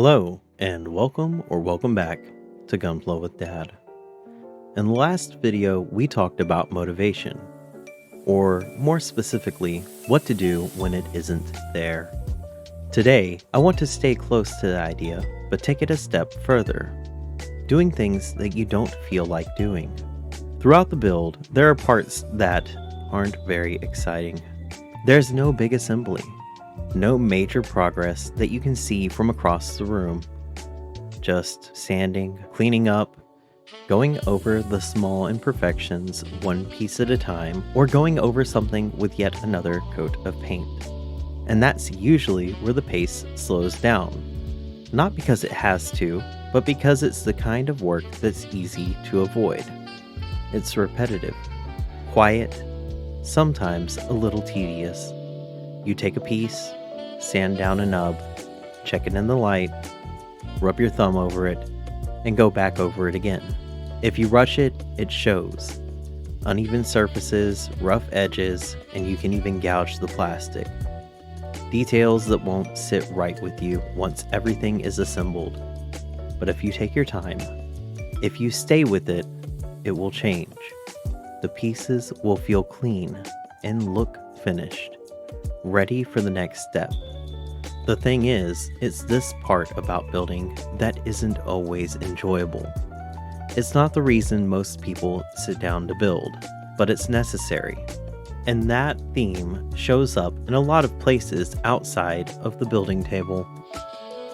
Hello, and welcome back to Gunpla with Dad. In the last video, we talked about motivation, or more specifically, what to do when it isn't there. Today, I want to stay close to the idea, but take it a step further. Doing things that you don't feel like doing. Throughout the build, there are parts that aren't very exciting. There's no big assembly. No major progress that you can see from across the room. Just sanding, cleaning up, going over the small imperfections one piece at a time, or going over something with yet another coat of paint. And that's usually where the pace slows down. Not because it has to, but because it's the kind of work that's easy to avoid. It's repetitive, quiet, sometimes a little tedious. You take a piece, sand down a nub, check it in the light, rub your thumb over it, and go back over it again. If you rush it, it shows. Uneven surfaces, rough edges, and you can even gouge the plastic. Details that won't sit right with you once everything is assembled. But if you take your time, if you stay with it, it will change. The pieces will feel clean and look finished, ready for the next step. The thing is, it's this part about building that isn't always enjoyable. It's not the reason most people sit down to build, but it's necessary. And that theme shows up in a lot of places outside of the building table.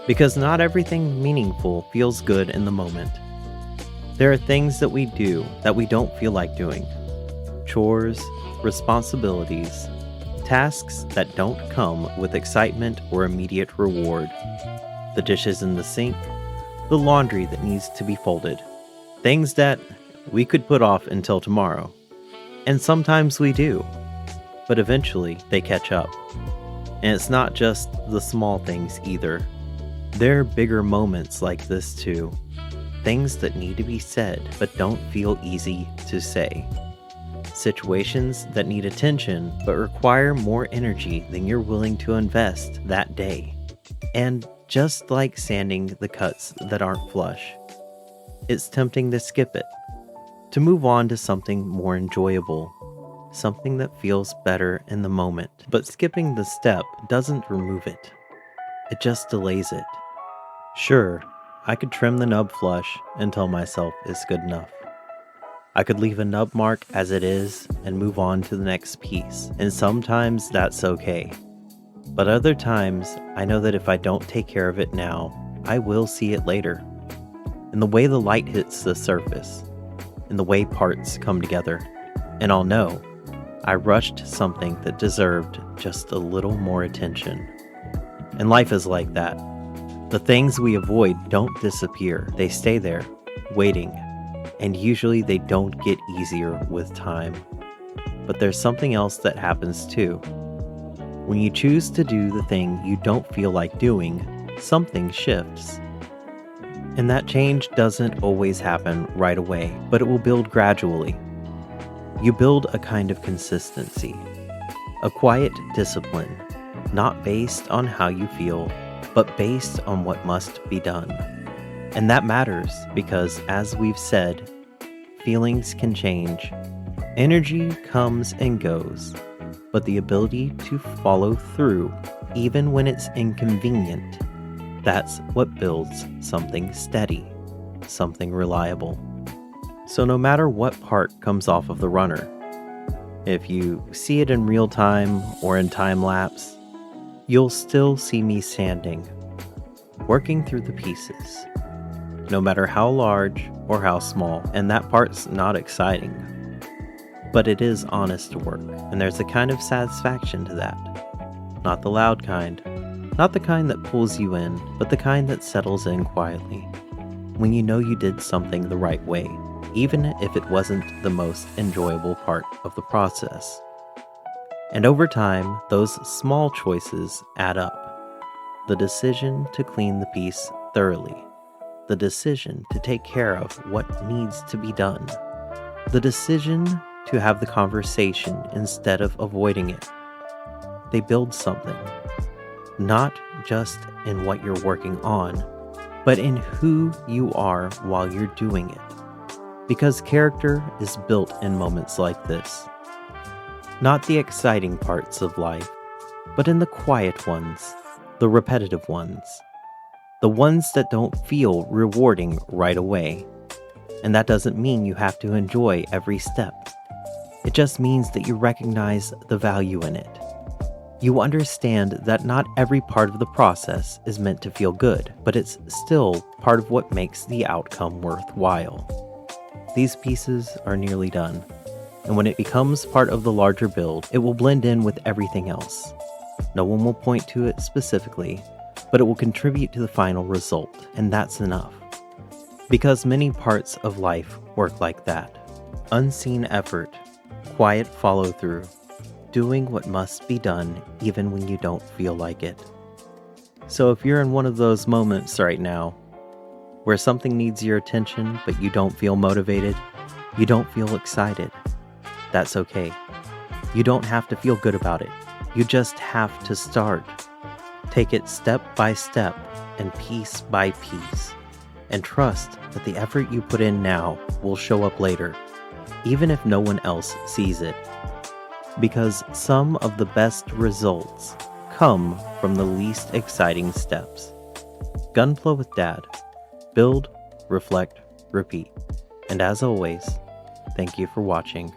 Because not everything meaningful feels good in the moment. There are things that we do that we don't feel like doing. Chores, responsibilities, tasks that don't come with excitement or immediate reward. The dishes in the sink, the laundry that needs to be folded. Things that we could put off until tomorrow. And sometimes we do. But eventually they catch up. And it's not just the small things either. There are bigger moments like this too. Things that need to be said but don't feel easy to say. Situations that need attention but require more energy than you're willing to invest that day. And just like sanding the cuts that aren't flush, it's tempting to skip it, to move on to something more enjoyable, something that feels better in the moment. But skipping the step doesn't remove it, it just delays it. Sure, I could trim the nub flush and tell myself it's good enough. I could leave a nub mark as it is and move on to the next piece, and sometimes that's okay. But other times, I know that if I don't take care of it now, I will see it later. In the way the light hits the surface, in the way parts come together, and I'll know I rushed something that deserved just a little more attention. And life is like that. The things we avoid don't disappear, they stay there, waiting. And usually they don't get easier with time. But there's something else that happens too. When you choose to do the thing you don't feel like doing, something shifts. And that change doesn't always happen right away, but it will build gradually. You build a kind of consistency, a quiet discipline, not based on how you feel, but based on what must be done. And that matters because, as we've said, feelings can change. Energy comes and goes, but the ability to follow through, even when it's inconvenient, that's what builds something steady, something reliable. So no matter what part comes off of the runner, if you see it in real time or in time lapse, you'll still see me sanding, working through the pieces. No matter how large or how small, and that part's not exciting. But it is honest work, and there's a kind of satisfaction to that. Not the loud kind, not the kind that pulls you in, but the kind that settles in quietly. When you know you did something the right way, even if it wasn't the most enjoyable part of the process. And over time, those small choices add up. The decision to clean the piece thoroughly. The decision to take care of what needs to be done. The decision to have the conversation instead of avoiding it. They build something. not just in what you're working on, but in who you are while you're doing it. Because character is built in moments like this. Not the exciting parts of life, but in the quiet ones, the repetitive ones, the ones that don't feel rewarding right away. And that doesn't mean you have to enjoy every step. It just means that you recognize the value in it. You understand that not every part of the process is meant to feel good, but it's still part of what makes the outcome worthwhile. These pieces are nearly done, and when it becomes part of the larger build, it will blend in with everything else. No one will point to it specifically, but it will contribute to the final result, and that's enough. Because many parts of life work like that. Unseen effort, quiet follow-through, doing what must be done even when you don't feel like it. So if you're in one of those moments right now, where something needs your attention but you don't feel motivated, you don't feel excited, that's okay. You don't have to feel good about it. You just have to start. Take it step by step and piece by piece, and trust that the effort you put in now will show up later, even if no one else sees it. Because some of the best results come from the least exciting steps. Gunpla with Dad. Build, reflect, repeat. And as always, thank you for watching.